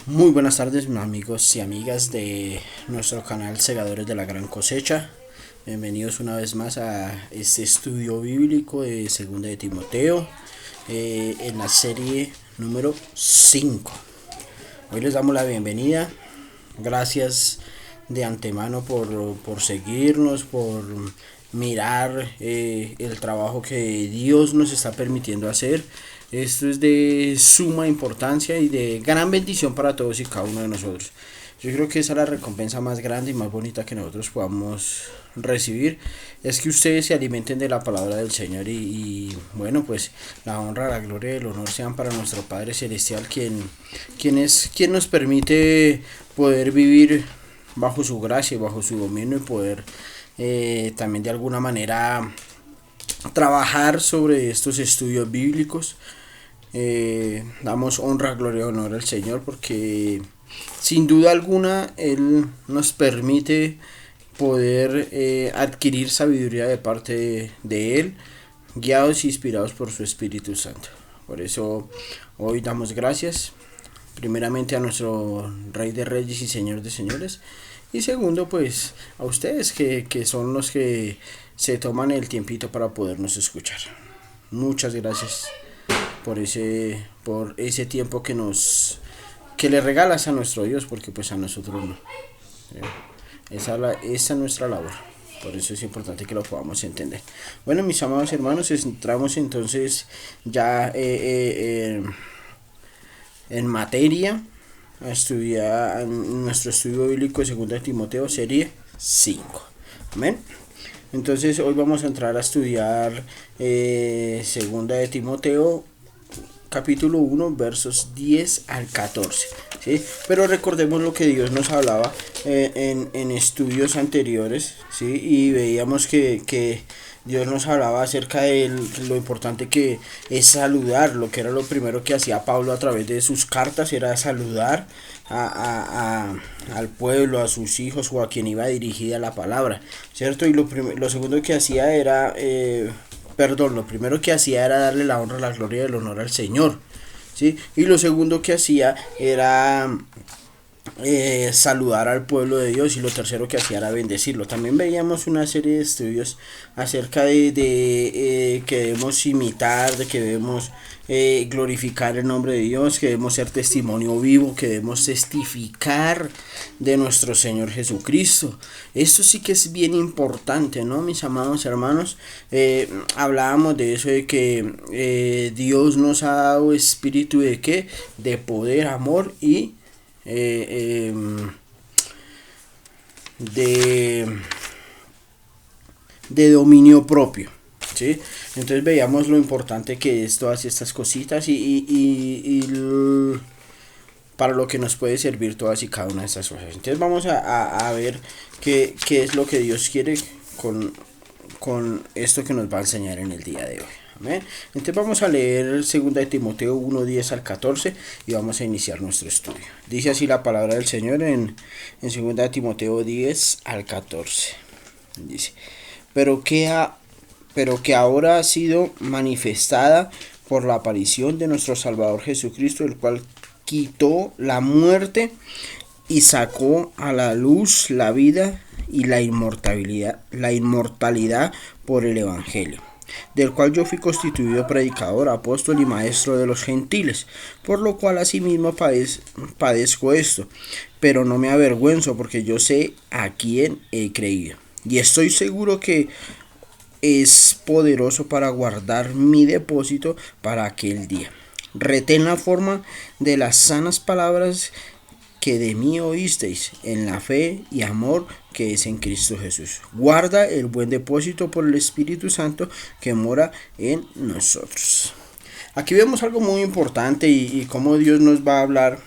Muy buenas tardes, amigos y amigas de nuestro canal Segadores de la Gran Cosecha. Bienvenidos una vez más a este estudio bíblico de Segunda de Timoteo, en la serie número 5. Hoy les damos la bienvenida. Gracias de antemano por seguirnos, por mirar el trabajo que Dios nos está permitiendo hacer. Esto es de suma importancia y de gran bendición para todos y cada uno de nosotros. Yo creo que esa es la recompensa más grande y más bonita que nosotros podamos recibir, es que ustedes se alimenten de la palabra del Señor y bueno, pues la honra, la gloria y el honor sean para nuestro Padre Celestial, quien nos permite poder vivir bajo su gracia y bajo su dominio y poder también de alguna manera trabajar sobre estos estudios bíblicos. Damos honra, gloria y honor al Señor porque sin duda alguna Él nos permite poder adquirir sabiduría de parte de Él, guiados e inspirados por su Espíritu Santo. Por eso hoy damos gracias primeramente a nuestro Rey de Reyes y Señor de Señores, y segundo pues a ustedes que son los que se toman el tiempito para podernos escuchar. Muchas gracias por ese tiempo que le regalas a nuestro Dios, porque pues a nosotros no. Esa es nuestra labor. Por eso es importante que lo podamos entender. Bueno, mis amados hermanos, entramos entonces ya en materia a estudiar en nuestro estudio bíblico de 2 de Timoteo, serie 5. Amén. Entonces hoy vamos a entrar a estudiar 2 de Timoteo capítulo 1 versos 10 al 14, ¿sí? Pero recordemos lo que Dios nos hablaba en estudios anteriores, ¿sí? Y veíamos que Dios nos hablaba acerca de lo importante que es saludar. Lo que era lo primero que hacía Pablo a través de sus cartas era saludar al pueblo, a sus hijos o a quien iba dirigida la palabra, ¿cierto? Y lo segundo que hacía era lo primero que hacía era darle la honra, la gloria y el honor al Señor, ¿sí? Y lo segundo que hacía era saludar al pueblo de Dios, y lo tercero que hacía era bendecirlo. También veíamos una serie de estudios acerca de que debemos imitar, de que debemos glorificar el nombre de Dios, que debemos ser testimonio vivo, que debemos testificar de nuestro Señor Jesucristo. Esto sí que es bien importante, ¿no, mis amados hermanos? Hablábamos de eso, de que Dios nos ha dado espíritu de ¿qué? De poder, amor y de dominio propio, ¿sí? Entonces veíamos lo importante que es todas estas cositas y para lo que nos puede servir todas y cada una de estas cosas. Entonces vamos a ver qué es lo que Dios quiere con esto que nos va a enseñar en el día de hoy. Amén. Entonces vamos a leer 2 de Timoteo 1, 10 al 14 y vamos a iniciar nuestro estudio. Dice así la palabra del Señor en 2 de Timoteo 10 al 14. Dice: pero que ahora ha sido manifestada por la aparición de nuestro Salvador Jesucristo, el cual quitó la muerte y sacó a la luz la vida y la inmortalidad por el Evangelio, del cual yo fui constituido predicador, apóstol y maestro de los gentiles, por lo cual asimismo padezco esto, pero no me avergüenzo, porque yo sé a quién he creído, y estoy seguro que es poderoso para guardar mi depósito para aquel día. Retén la forma de las sanas palabras que de mí oísteis, en la fe y amor que es en Cristo Jesús. Guarda el buen depósito por el Espíritu Santo que mora en nosotros. Aquí vemos algo muy importante y cómo Dios nos va a hablar,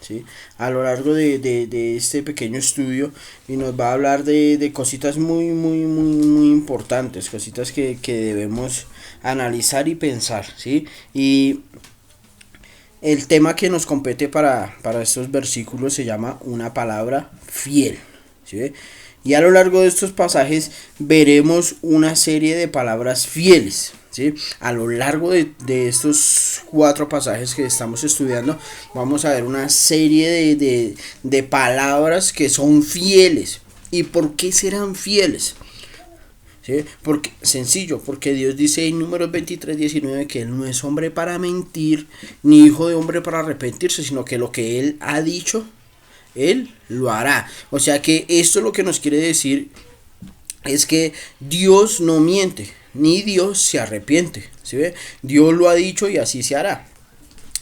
¿sí? A lo largo de este pequeño estudio, y nos va a hablar de cositas muy importantes, cositas que debemos analizar y pensar, ¿sí? Y el tema que nos compete para estos versículos se llama una palabra fiel, ¿sí? Y a lo largo de estos pasajes veremos una serie de palabras fieles, ¿sí? A lo largo de estos 4 pasajes que estamos estudiando, vamos a ver una serie de palabras que son fieles. ¿Y por qué serán fieles? ¿Sí? Porque, sencillo, porque Dios dice en Números 23:19 que Él no es hombre para mentir, ni hijo de hombre para arrepentirse, sino que lo que Él ha dicho, Él lo hará. O sea que esto lo que nos quiere decir es que Dios no miente, ni Dios se arrepiente. ¿Sí ve? Dios lo ha dicho y así se hará.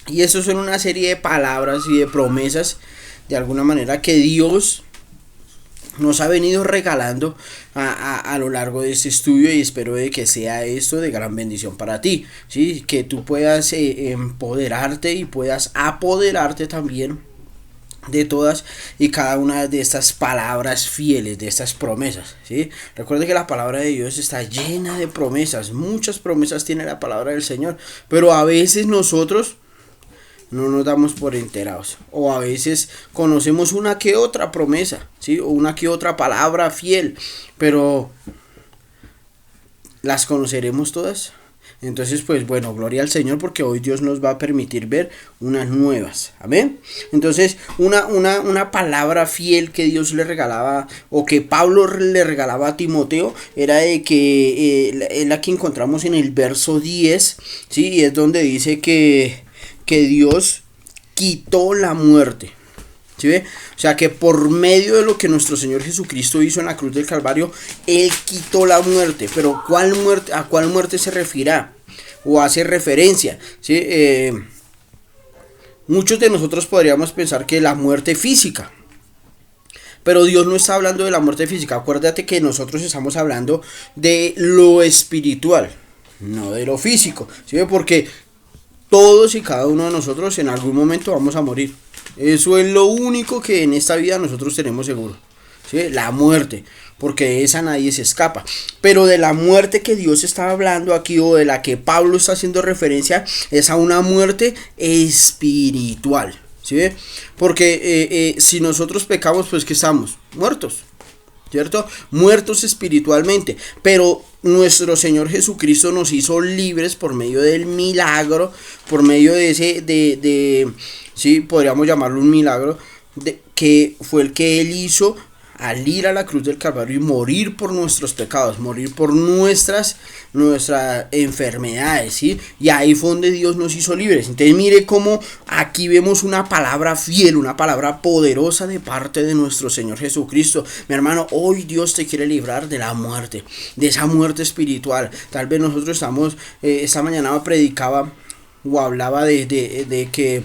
Y eso son una serie de palabras y de promesas, de alguna manera, que Dios nos ha venido regalando a lo largo de este estudio, y espero de que sea esto de gran bendición para ti, ¿sí? Que tú puedas empoderarte y puedas apoderarte también de todas y cada una de estas palabras fieles, de estas promesas, ¿sí? Recuerde que la palabra de Dios está llena de promesas, muchas promesas tiene la palabra del Señor, pero a veces nosotros no nos damos por enterados, o a veces conocemos una que otra promesa, ¿sí? O una que otra palabra fiel, pero ¿las conoceremos todas? Entonces, pues bueno, gloria al Señor, porque hoy Dios nos va a permitir ver unas nuevas, amén. Entonces, una palabra fiel que Dios le regalaba, o que Pablo le regalaba a Timoteo, era de que es la que encontramos en el verso 10, ¿sí? Y es donde dice que Dios quitó la muerte. ¿Sí ve? O sea que por medio de lo que nuestro Señor Jesucristo hizo en la cruz del Calvario, Él quitó la muerte. Pero ¿cuál muerte, a cuál muerte se refiere o hace referencia? ¿Sí? Muchos de nosotros podríamos pensar que la muerte física, pero Dios no está hablando de la muerte física. Acuérdate que nosotros estamos hablando de lo espiritual, no de lo físico, ¿sí? Porque todos y cada uno de nosotros en algún momento vamos a morir. Eso es lo único que en esta vida nosotros tenemos seguro, ¿sí? La muerte, porque de esa nadie se escapa. Pero de la muerte que Dios está hablando aquí, o de la que Pablo está haciendo referencia, es a una muerte espiritual, ¿sí? Porque si nosotros pecamos, pues que estamos muertos, ¿cierto? Muertos espiritualmente. Pero nuestro Señor Jesucristo nos hizo libres por medio del milagro, por medio de ese, sí, podríamos llamarlo un milagro, que fue el que Él hizo al ir a la cruz del Calvario y morir por nuestros pecados, morir por nuestras enfermedades, ¿sí? Y ahí fue donde Dios nos hizo libres. Entonces mire cómo aquí vemos una palabra fiel, una palabra poderosa de parte de nuestro Señor Jesucristo. Mi hermano, hoy Dios te quiere librar de la muerte, de esa muerte espiritual. Tal vez nosotros estamos, esta mañana predicaba o hablaba de que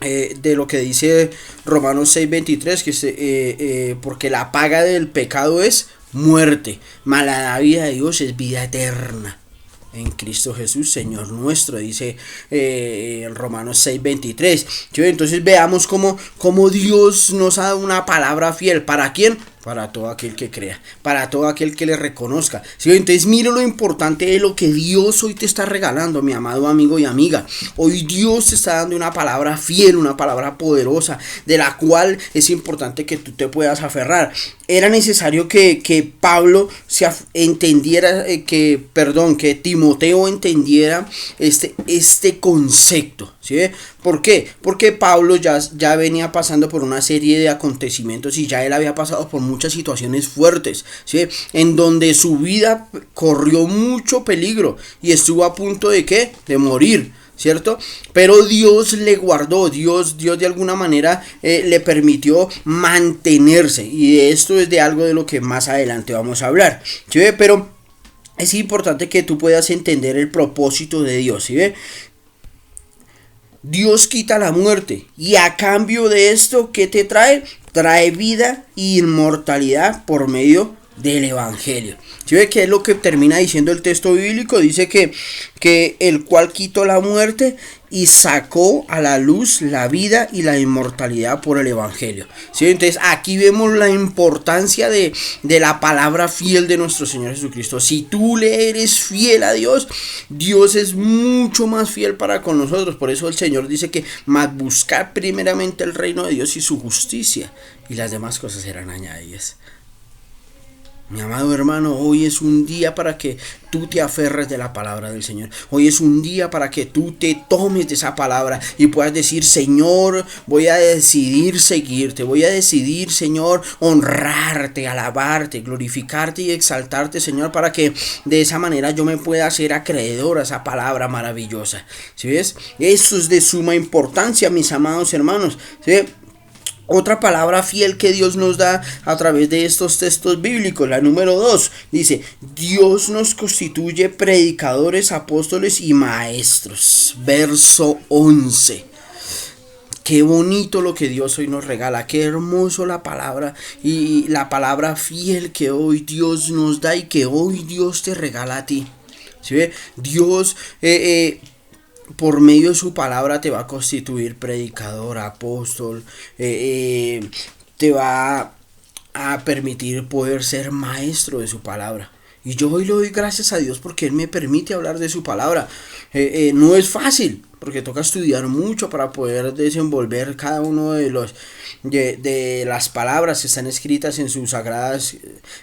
de lo que dice Romanos 6:23, que porque la paga del pecado es muerte, mas la vida de Dios es vida eterna en Cristo Jesús, Señor nuestro, dice Romanos 6:23. Entonces veamos cómo Dios nos ha dado una palabra fiel. ¿Para quién? Para todo aquel que crea, para todo aquel que le reconozca. ¿Sí? Entonces mire lo importante de lo que Dios hoy te está regalando, mi amado amigo y amiga. Hoy Dios te está dando una palabra fiel, una palabra poderosa, de la cual es importante que tú te puedas aferrar. Era necesario que Pablo entendiera, que Timoteo entendiera este concepto. ¿Sí? ¿Por qué? Porque Pablo ya venía pasando por una serie de acontecimientos, y ya él había pasado por muchas situaciones fuertes, ¿sí? En donde su vida corrió mucho peligro y estuvo a punto de ¿qué? De morir, ¿cierto? Pero Dios le guardó, Dios de alguna manera le permitió mantenerse, y esto es de algo de lo que más adelante vamos a hablar, ¿sí? Pero es importante que tú puedas entender el propósito de Dios, ¿sí? Dios quita la muerte, y a cambio de esto, ¿qué te trae? Trae vida e inmortalidad por medio del Evangelio. ¿Sí ve qué es lo que termina diciendo el texto bíblico? Dice que el cual quitó la muerte y sacó a la luz la vida y la inmortalidad por el Evangelio. ¿Sí? Entonces aquí vemos la importancia de la palabra fiel de nuestro Señor Jesucristo. Si tú le eres fiel a Dios, Dios es mucho más fiel para con nosotros. Por eso el Señor dice que mas buscad primeramente el reino de Dios y su justicia, y las demás cosas serán añadidas. Mi amado hermano, hoy es un día para que tú te aferres de la palabra del Señor. Hoy es un día para que tú te tomes de esa palabra y puedas decir: Señor, voy a decidir seguirte. Voy a decidir, Señor, honrarte, alabarte, glorificarte y exaltarte, Señor, para que de esa manera yo me pueda hacer acreedor a esa palabra maravillosa. ¿Sí ves? Eso es de suma importancia, mis amados hermanos. ¿Sí? Otra palabra fiel que Dios nos da a través de estos textos bíblicos, la número 2, dice: Dios nos constituye predicadores, apóstoles y maestros. Verso 11. Qué bonito lo que Dios hoy nos regala, qué hermoso la palabra y la palabra fiel que hoy Dios nos da y que hoy Dios te regala a ti. ¿Sí ve? Dios por medio de su palabra te va a constituir predicador, apóstol, te va a permitir poder ser maestro de su palabra. Y yo hoy le doy gracias a Dios porque Él me permite hablar de su palabra. No es fácil, porque toca estudiar mucho para poder desenvolver cada uno de las palabras que están escritas en sus sagradas,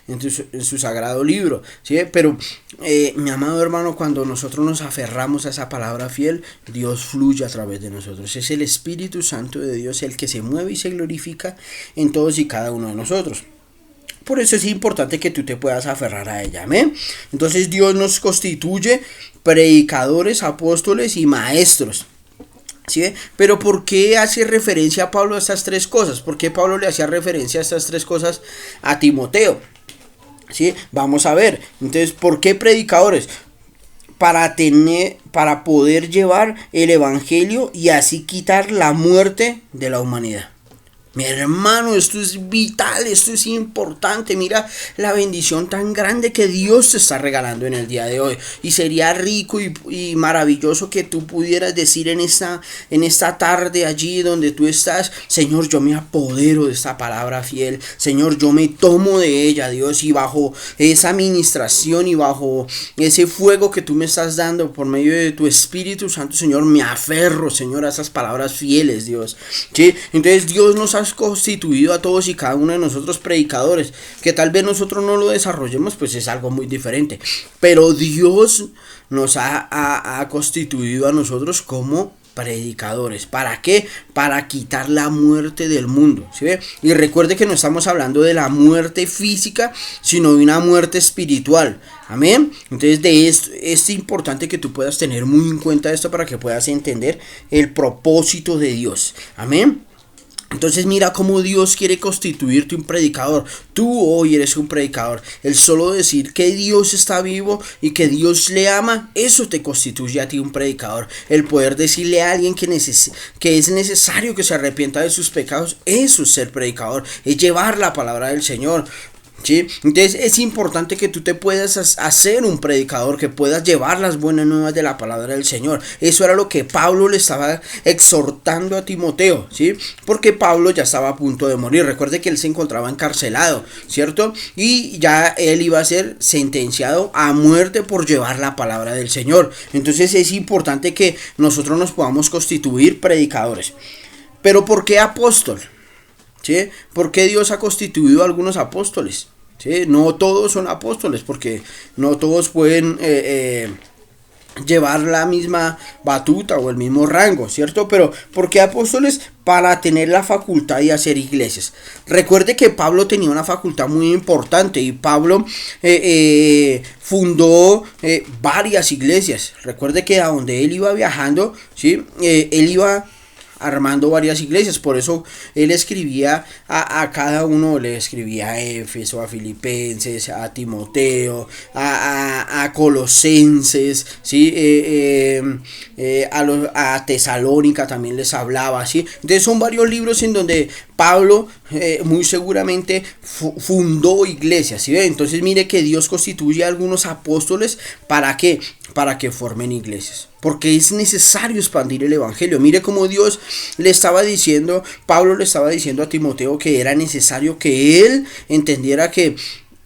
en su sagrado libro, ¿sí? Pero mi amado hermano, cuando nosotros nos aferramos a esa palabra fiel, Dios fluye a través de nosotros. Es el Espíritu Santo de Dios el que se mueve y se glorifica en todos y cada uno de nosotros. Por eso es importante que tú te puedas aferrar a ella. ¿Amén? Entonces Dios nos constituye predicadores, apóstoles y maestros. ¿Sí? Pero ¿por qué hace referencia a Pablo a estas tres cosas? ¿Por qué Pablo le hacía referencia a estas tres cosas a Timoteo? ¿Sí? Vamos a ver. Entonces, ¿por qué predicadores? Para poder llevar el evangelio y así quitar la muerte de la humanidad. Mi hermano, esto es vital, esto es importante. Mira la bendición tan grande que Dios te está regalando en el día de hoy. Y sería rico y maravilloso que tú pudieras decir en esta tarde allí donde tú estás: Señor, yo me apodero de esta palabra fiel. Señor, yo me tomo de ella, Dios, y bajo esa administración y bajo ese fuego que tú me estás dando por medio de tu Espíritu Santo, Señor, me aferro, Señor, a esas palabras fieles, Dios. ¿Sí? Entonces Dios nos ha constituido a todos y cada uno de nosotros predicadores. Que tal vez nosotros no lo desarrollemos, pues es algo muy diferente, pero Dios nos ha constituido a nosotros como predicadores. ¿Para qué? Para quitar la muerte del mundo. ¿Sí ve? Y recuerde que no estamos hablando de la muerte física, sino de una muerte espiritual. Amén. Entonces de esto es importante que tú puedas tener muy en cuenta esto para que puedas entender el propósito de Dios. Amén. Entonces mira cómo Dios quiere constituirte un predicador. Tú hoy eres un predicador. El solo decir que Dios está vivo y que Dios le ama, eso te constituye a ti un predicador. El poder decirle a alguien que es necesario que se arrepienta de sus pecados, eso es ser predicador. Es llevar la palabra del Señor. ¿Sí? Entonces es importante que tú te puedas hacer un predicador, que puedas llevar las buenas nuevas de la palabra del Señor. Eso era lo que Pablo le estaba exhortando a Timoteo, ¿sí? Porque Pablo ya estaba a punto de morir. Recuerde que él se encontraba encarcelado, ¿cierto? Y ya él iba a ser sentenciado a muerte por llevar la palabra del Señor. Entonces es importante que nosotros nos podamos constituir predicadores. Pero ¿por qué apóstol? ¿Sí? ¿Por qué Dios ha constituido a algunos apóstoles? ¿Sí? No todos son apóstoles, porque no todos pueden llevar la misma batuta o el mismo rango, ¿cierto? Pero ¿por qué apóstoles? Para tener la facultad de hacer iglesias. Recuerde que Pablo tenía una facultad muy importante y Pablo fundó varias iglesias. Recuerde que a donde él iba viajando, ¿sí? Él iba armando varias iglesias. Por eso él escribía a cada uno, le escribía a Éfeso, a Filipenses, a Timoteo, a Colosenses, ¿sí? A Tesalónica también les hablaba, ¿sí? Entonces son varios libros en donde Pablo muy seguramente fundó iglesias, ¿sí? Entonces mire que Dios constituye a algunos apóstoles. ¿Para qué? Para que formen iglesias, porque es necesario expandir el evangelio. Mire cómo Dios le estaba diciendo, Pablo le estaba diciendo a Timoteo que era necesario que él entendiera que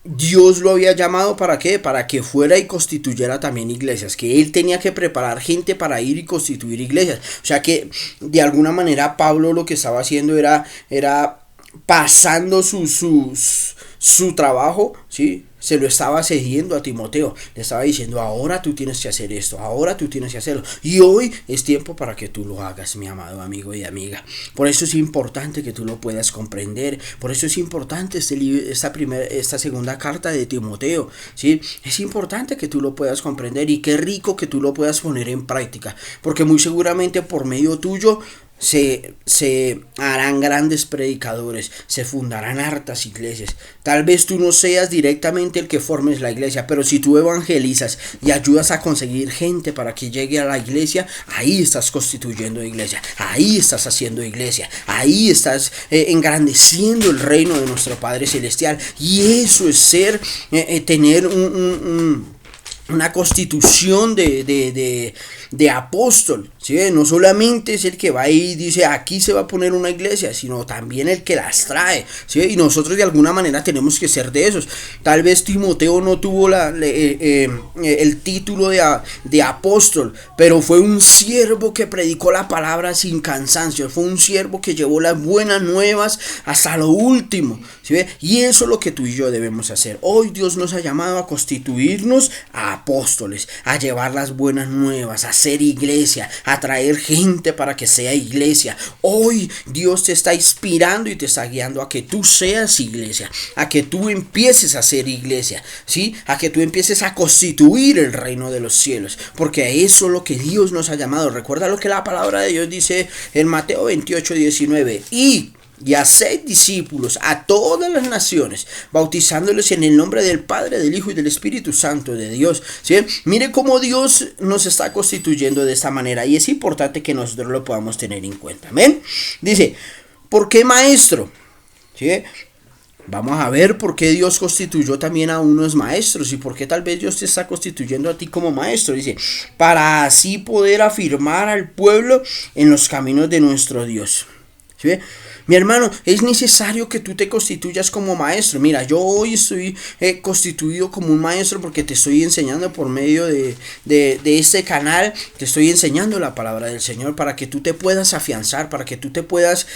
Dios lo había llamado. ¿Para qué? Para que fuera y constituyera también iglesias, que él tenía que preparar gente para ir y constituir iglesias. O sea que de alguna manera Pablo lo que estaba haciendo era pasando sus su trabajo, ¿sí?, se lo estaba cediendo a Timoteo. Le estaba diciendo, ahora tú tienes que hacer esto, ahora tú tienes que hacerlo. Y hoy es tiempo para que tú lo hagas, mi amado amigo y amiga. Por eso es importante que tú lo puedas comprender. Por eso es importante esta segunda carta de Timoteo, ¿sí? Es importante que tú lo puedas comprender y qué rico que tú lo puedas poner en práctica. Porque muy seguramente por medio tuyo se harán grandes predicadores, se fundarán hartas iglesias. Tal vez tú no seas directamente el que formes la iglesia, pero si tú evangelizas y ayudas a conseguir gente para que llegue a la iglesia, ahí estás constituyendo iglesia, ahí estás haciendo iglesia, ahí estás engrandeciendo el reino de nuestro Padre Celestial. Y eso es tener una constitución de apóstol, ¿sí? No solamente es el que va ahí y dice aquí se va a poner una iglesia, sino también el que las trae, ¿sí? Y nosotros de alguna manera tenemos que ser de esos. Tal vez Timoteo no tuvo el título de apóstol, pero fue un siervo que predicó la palabra sin cansancio, fue un siervo que llevó las buenas nuevas hasta lo último, ¿sí? Y eso es lo que tú y yo debemos hacer. Hoy Dios nos ha llamado a constituirnos a apóstoles, a llevar las buenas nuevas, a ser iglesia, a traer gente para que sea iglesia. Hoy Dios te está inspirando y te está guiando a que tú seas iglesia, a que tú empieces a ser iglesia, ¿sí? A que tú empieces a constituir el reino de los cielos, porque a eso es lo que Dios nos ha llamado. Recuerda lo que la palabra de Dios dice en Mateo 28:19, y haced discípulos a todas las naciones, bautizándolos en el nombre del Padre, del Hijo y del Espíritu Santo de Dios, ¿sí? Mire cómo Dios nos está constituyendo de esta manera, y es importante que nosotros lo podamos tener en cuenta. Amén. Dice, ¿por qué maestro? ¿Sí? Vamos a ver por qué Dios constituyó también a unos maestros y por qué tal vez Dios te está constituyendo a ti como maestro. Dice, para así poder afirmar al pueblo en los caminos de nuestro Dios. ¿Sí? Mi hermano, es necesario que tú te constituyas como maestro. Mira, yo hoy estoy constituido como un maestro porque te estoy enseñando por medio de este canal, te estoy enseñando la palabra del Señor para que tú te puedas afianzar, para que tú te puedas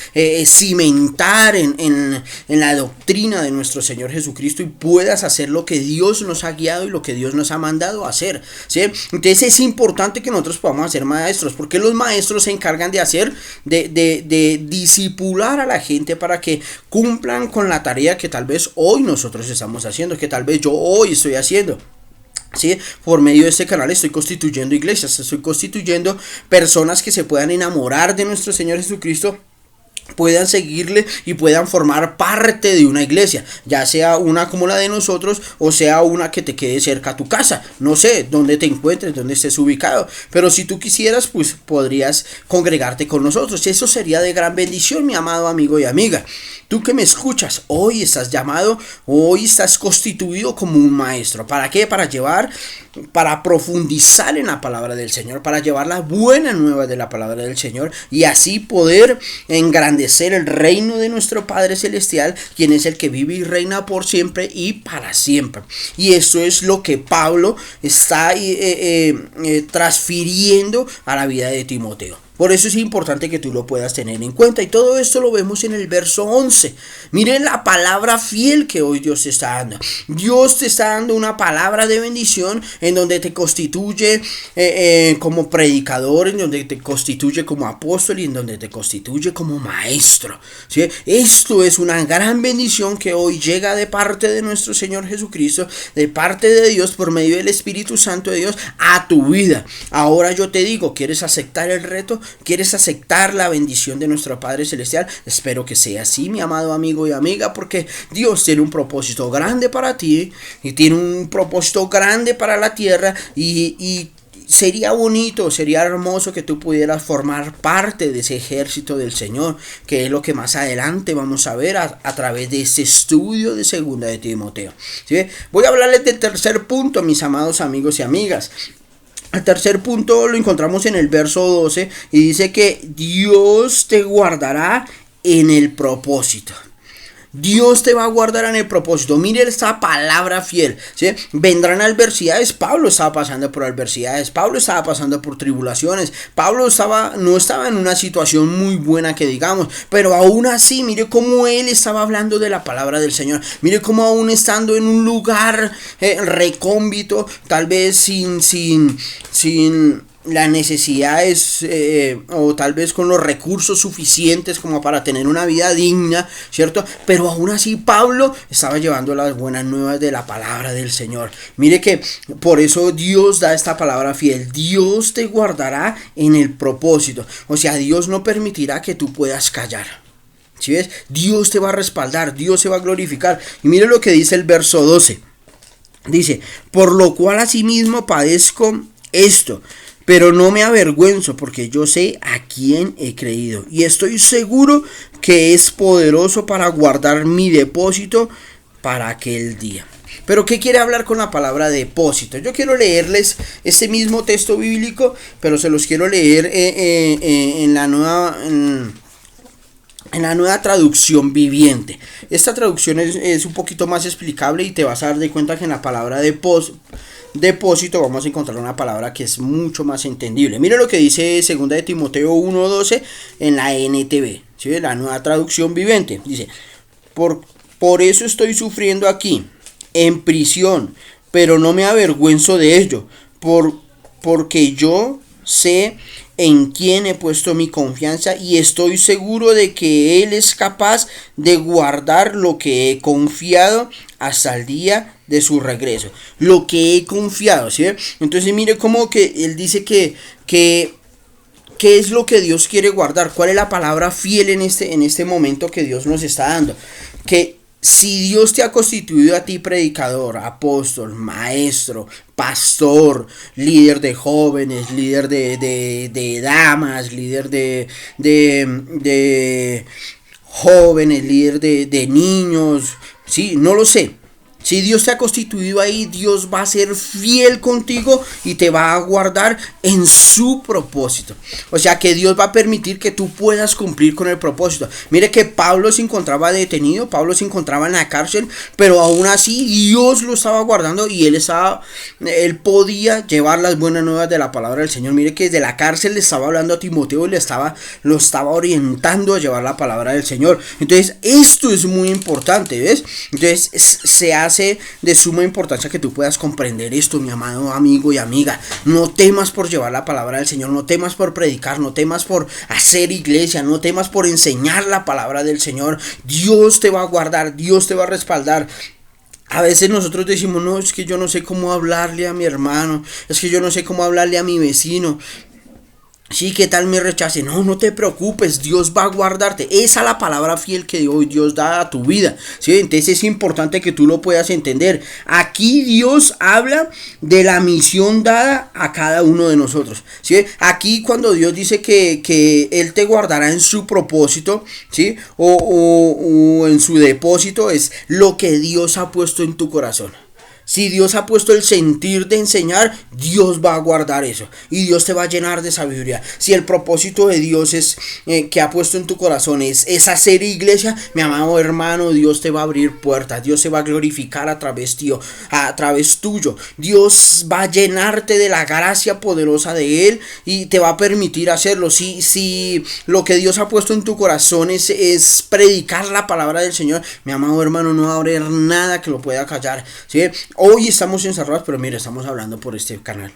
cimentar en la doctrina de nuestro Señor Jesucristo y puedas hacer lo que Dios nos ha guiado y lo que Dios nos ha mandado a hacer, ¿sí? Entonces es importante que nosotros podamos ser maestros, porque los maestros se encargan de hacer, de discipular a la gente para que cumplan con la tarea que tal vez hoy nosotros estamos haciendo, que tal vez yo hoy estoy haciendo. ¿Sí? Por medio de este canal estoy constituyendo iglesias, estoy constituyendo personas que se puedan enamorar de nuestro Señor Jesucristo, puedan seguirle y puedan formar parte de una iglesia, ya sea una como la de nosotros o sea una que te quede cerca a tu casa, no sé dónde te encuentres, dónde estés ubicado, pero si tú quisieras pues podrías congregarte con nosotros. Eso sería de gran bendición, mi amado amigo y amiga. Tú que me escuchas, hoy estás llamado, hoy estás constituido como un maestro. ¿Para qué? Para profundizar en la palabra del Señor, para llevar las buenas nuevas de la palabra del Señor y así poder engrandecer el reino de nuestro Padre Celestial, quien es el que vive y reina por siempre y para siempre. Y eso es lo que Pablo está transfiriendo a la vida de Timoteo. Por eso es importante que tú lo puedas tener en cuenta. Y todo esto lo vemos en el verso 11. Miren la palabra fiel que hoy Dios te está dando. Dios te está dando una palabra de bendición en donde te constituye como predicador, en donde te constituye como apóstol y en donde te constituye como maestro, ¿sí? Esto es una gran bendición que hoy llega de parte de nuestro Señor Jesucristo, de parte de Dios por medio del Espíritu Santo de Dios a tu vida. Ahora yo te digo, ¿quieres aceptar el reto? ¿Quieres aceptar la bendición de nuestro Padre Celestial? Espero que sea así, mi amado amigo y amiga, porque Dios tiene un propósito grande para ti y tiene un propósito grande para la tierra y sería bonito, sería hermoso que tú pudieras formar parte de ese ejército del Señor, que es lo que más adelante vamos a ver a través de este estudio de segunda de Timoteo, ¿sí? Voy a hablarles del tercer punto, mis amados amigos y amigas. El tercer punto lo encontramos en el verso 12 y dice que Dios te guardará en el propósito. Dios te va a guardar en el propósito. Mire esta palabra fiel, ¿sí? Vendrán adversidades. Pablo estaba pasando por adversidades. Pablo estaba pasando por tribulaciones. Pablo no estaba en una situación muy buena que digamos. Pero aún así, mire cómo él estaba hablando de la palabra del Señor. Mire cómo aún estando en un lugar recóndito, tal vez sin las necesidades o tal vez con los recursos suficientes como para tener una vida digna, ¿cierto? Pero aún así Pablo estaba llevando las buenas nuevas de la palabra del Señor. Mire que por eso Dios da esta palabra fiel. Dios te guardará en el propósito. O sea, Dios no permitirá que tú puedas callar. ¿Sí ves? Dios te va a respaldar, Dios se va a glorificar. Y mire lo que dice el verso 12. Dice, por lo cual asimismo padezco esto, pero no me avergüenzo, porque yo sé a quién he creído y estoy seguro que es poderoso para guardar mi depósito para aquel día. Pero ¿qué quiere hablar con la palabra depósito? Yo quiero leerles este mismo texto bíblico, pero se los quiero leer en la nueva traducción viviente. Esta traducción es un poquito más explicable y te vas a dar de cuenta que en la palabra depósito vamos a encontrar una palabra que es mucho más entendible. Mira lo que dice 2 de Timoteo 1:12 en la NTV, ¿sí? La nueva traducción viviente. Dice, por eso estoy sufriendo aquí, en prisión, pero no me avergüenzo de ello, porque yo sé en quién he puesto mi confianza y estoy seguro de que Él es capaz de guardar lo que he confiado hasta el día de su regreso. Lo que he confiado, ¿sí? Entonces mire cómo que Él dice que ¿qué es lo que Dios quiere guardar? ¿Cuál es la palabra fiel en este momento que Dios nos está dando? Que si Dios te ha constituido a ti predicador, apóstol, maestro, pastor, líder de jóvenes, líder de damas, líder de jóvenes, líder de niños, sí, no lo sé. Si Dios te ha constituido ahí, Dios va a ser fiel contigo y te va a guardar en su propósito. O sea que Dios va a permitir que tú puedas cumplir con el propósito. Mire que Pablo se encontraba detenido, Pablo se encontraba en la cárcel, pero aún así Dios lo estaba guardando y él podía llevar las buenas nuevas de la palabra del Señor. Mire que desde la cárcel le estaba hablando a Timoteo y lo estaba orientando a llevar la palabra del Señor. Entonces esto es muy importante, ¿ves? Entonces se hace de suma importancia que tú puedas comprender esto, mi amado amigo y amiga. No temas por llevar la palabra del Señor, no temas por predicar, no temas por hacer iglesia, no temas por enseñar la palabra del Señor. Dios te va a guardar, Dios te va a respaldar. A veces nosotros decimos, no, es que yo no sé cómo hablarle a mi hermano, es que yo no sé cómo hablarle a mi vecino. Sí, ¿qué tal me rechace? No te preocupes, Dios va a guardarte. Esa es la palabra fiel que hoy Dios da a tu vida, ¿sí? Entonces es importante que tú lo puedas entender. Aquí Dios habla de la misión dada a cada uno de nosotros, ¿sí? Aquí cuando Dios dice que Él te guardará en su propósito, ¿sí? O en su depósito, es lo que Dios ha puesto en tu corazón. Si Dios ha puesto el sentir de enseñar, Dios va a guardar eso y Dios te va a llenar de sabiduría. Si el propósito de Dios es que ha puesto en tu corazón es hacer iglesia, mi amado hermano, Dios te va a abrir puertas, Dios se va a glorificar a través tuyo. Dios va a llenarte de la gracia poderosa de Él y te va a permitir hacerlo. Si lo que Dios ha puesto en tu corazón es predicar la palabra del Señor, mi amado hermano, no va a haber nada que lo pueda callar, ¿sí? Hoy estamos encerrados, pero mira, estamos hablando por este canal.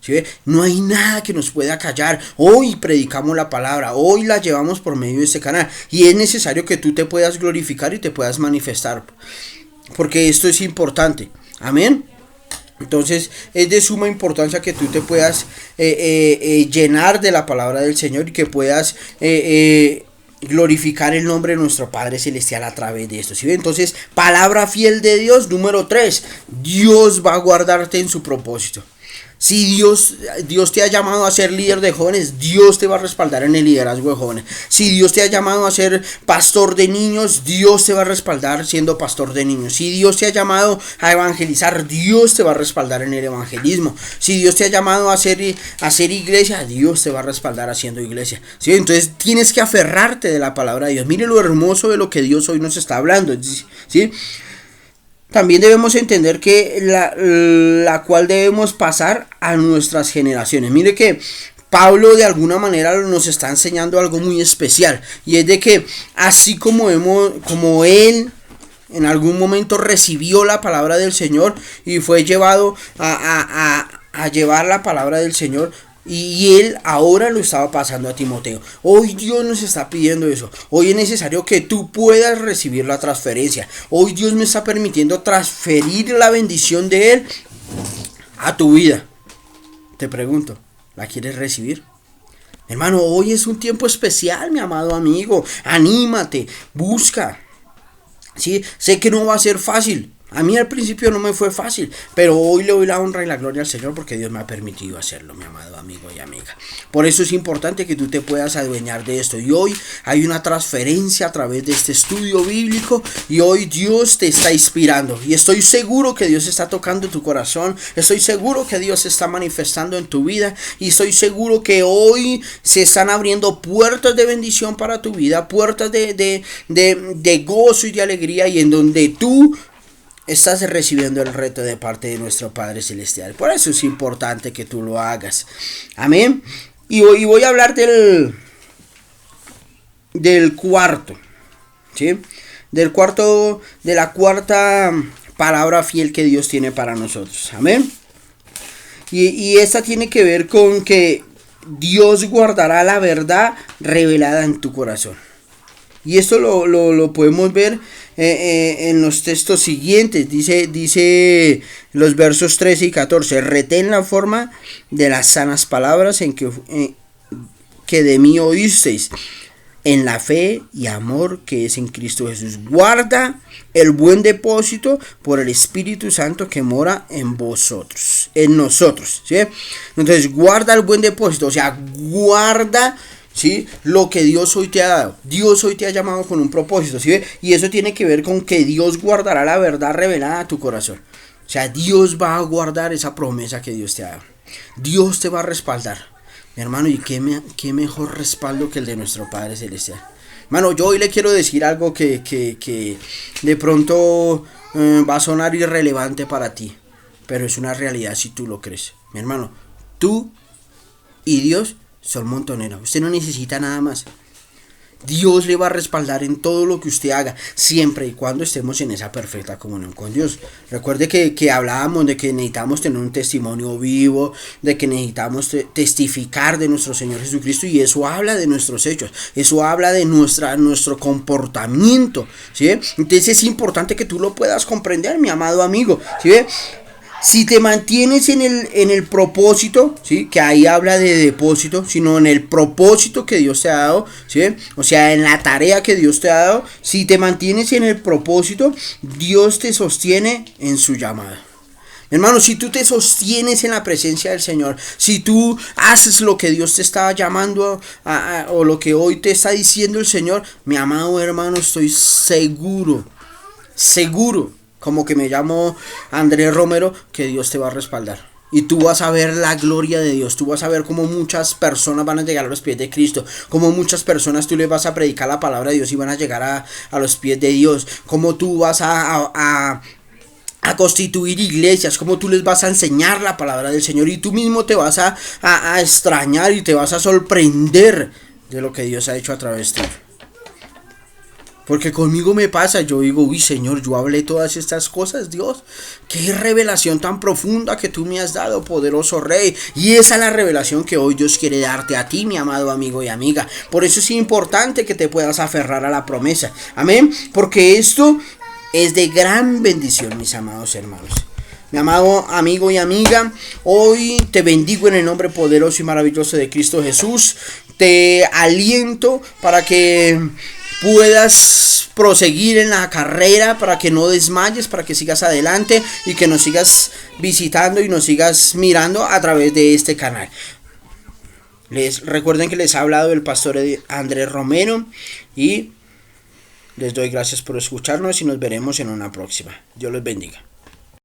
¿Sí ve? No hay nada que nos pueda callar. Hoy predicamos la palabra, hoy la llevamos por medio de este canal. Y es necesario que tú te puedas glorificar y te puedas manifestar. Porque esto es importante. Amén. Entonces es de suma importancia que tú te puedas llenar de la palabra del Señor y que puedas glorificar el nombre de nuestro Padre Celestial a través de esto, ¿sí? Entonces, palabra fiel de Dios, número 3, Dios va a guardarte en su propósito. Si Dios te ha llamado a ser líder de jóvenes, Dios te va a respaldar en el liderazgo de jóvenes. Si Dios te ha llamado a ser pastor de niños, Dios te va a respaldar siendo pastor de niños. Si Dios te ha llamado a evangelizar, Dios te va a respaldar en el evangelismo. Si Dios te ha llamado a hacer iglesia, Dios te va a respaldar haciendo iglesia. ¿Sí? Entonces tienes que aferrarte de la palabra de Dios. Mire lo hermoso de lo que Dios hoy nos está hablando. ¿Sí? También debemos entender que la cual debemos pasar a nuestras generaciones. Mire que Pablo de alguna manera nos está enseñando algo muy especial, y es de que así como él en algún momento recibió la palabra del Señor y fue llevado a llevar la palabra del Señor, y él ahora lo estaba pasando a Timoteo. Hoy Dios nos está pidiendo eso. Hoy es necesario que tú puedas recibir la transferencia. Hoy Dios me está permitiendo transferir la bendición de Él a tu vida. Te pregunto, ¿la quieres recibir? Hermano, hoy es un tiempo especial, mi amado amigo. Anímate, busca. ¿Sí? Sé que no va a ser fácil. A mí al principio no me fue fácil, pero hoy le doy la honra y la gloria al Señor porque Dios me ha permitido hacerlo, mi amado amigo y amiga. Por eso es importante que tú te puedas adueñar de esto. Y hoy hay una transferencia a través de este estudio bíblico, y hoy Dios te está inspirando. Y estoy seguro que Dios está tocando tu corazón. Estoy seguro que Dios se está manifestando en tu vida. Y estoy seguro que hoy se están abriendo puertas de bendición para tu vida, puertas de gozo y de alegría, y en donde tú estás recibiendo el reto de parte de nuestro Padre Celestial. Por eso es importante que tú lo hagas. Amén. Y hoy voy a hablar del cuarto. ¿Sí? De la cuarta palabra fiel que Dios tiene para nosotros. Amén. Y esta tiene que ver con que Dios guardará la verdad revelada en tu corazón. Y esto lo podemos ver en los textos siguientes. Dice los versos 13 y 14. Retén la forma de las sanas palabras que de mí oísteis, en la fe y amor que es en Cristo Jesús. Guarda el buen depósito por el Espíritu Santo que mora en vosotros, en nosotros. ¿Sí? Entonces guarda el buen depósito, o sea, guarda, ¿sí?, lo que Dios hoy te ha dado. Dios hoy te ha llamado con un propósito, ¿sí? Y eso tiene que ver con que Dios guardará la verdad revelada a tu corazón. O sea, Dios va a guardar esa promesa que Dios te ha dado. Dios te va a respaldar, mi hermano. Y qué mejor respaldo que el de nuestro Padre Celestial. Hermano, yo hoy le quiero decir algo que de pronto va a sonar irrelevante para ti, pero es una realidad si tú lo crees. Mi hermano, tú y Dios son montoneros. Usted no necesita nada más. Dios le va a respaldar en todo lo que usted haga, siempre y cuando estemos en esa perfecta comunión con Dios. Recuerde que hablábamos de que necesitamos tener un testimonio vivo, de que necesitamos testificar de nuestro Señor Jesucristo, y eso habla de nuestros hechos, eso habla de nuestro comportamiento, ¿sí? Entonces es importante que tú lo puedas comprender, mi amado amigo, ¿sí? Si te mantienes en el propósito, ¿sí?, que ahí habla de depósito, sino en el propósito que Dios te ha dado, ¿sí?, o sea, en la tarea que Dios te ha dado, si te mantienes en el propósito, Dios te sostiene en su llamado. Hermano, si tú te sostienes en la presencia del Señor, si tú haces lo que Dios te está llamando o lo que hoy te está diciendo el Señor, mi amado hermano, estoy seguro, como que me llamo Andrés Romero, que Dios te va a respaldar. Y tú vas a ver la gloria de Dios. Tú vas a ver cómo muchas personas van a llegar a los pies de Cristo. Cómo muchas personas tú les vas a predicar la palabra de Dios y van a llegar a los pies de Dios. Cómo tú vas a constituir iglesias. Cómo tú les vas a enseñar la palabra del Señor. Y tú mismo te vas a extrañar y te vas a sorprender de lo que Dios ha hecho a través de ti. Porque conmigo me pasa, yo digo, uy, Señor, yo hablé todas estas cosas, Dios. Qué revelación tan profunda que tú me has dado, poderoso Rey. Y esa es la revelación que hoy Dios quiere darte a ti, mi amado amigo y amiga. Por eso es importante que te puedas aferrar a la promesa. Amén. Porque esto es de gran bendición, mis amados hermanos. Mi amado amigo y amiga, hoy te bendigo en el nombre poderoso y maravilloso de Cristo Jesús. Te aliento para que puedas proseguir en la carrera, para que no desmayes, para que sigas adelante y que nos sigas visitando y nos sigas mirando a través de este canal. Recuerden que les ha hablado el pastor Andrés Romero y les doy gracias por escucharnos y nos veremos en una próxima. Dios los bendiga.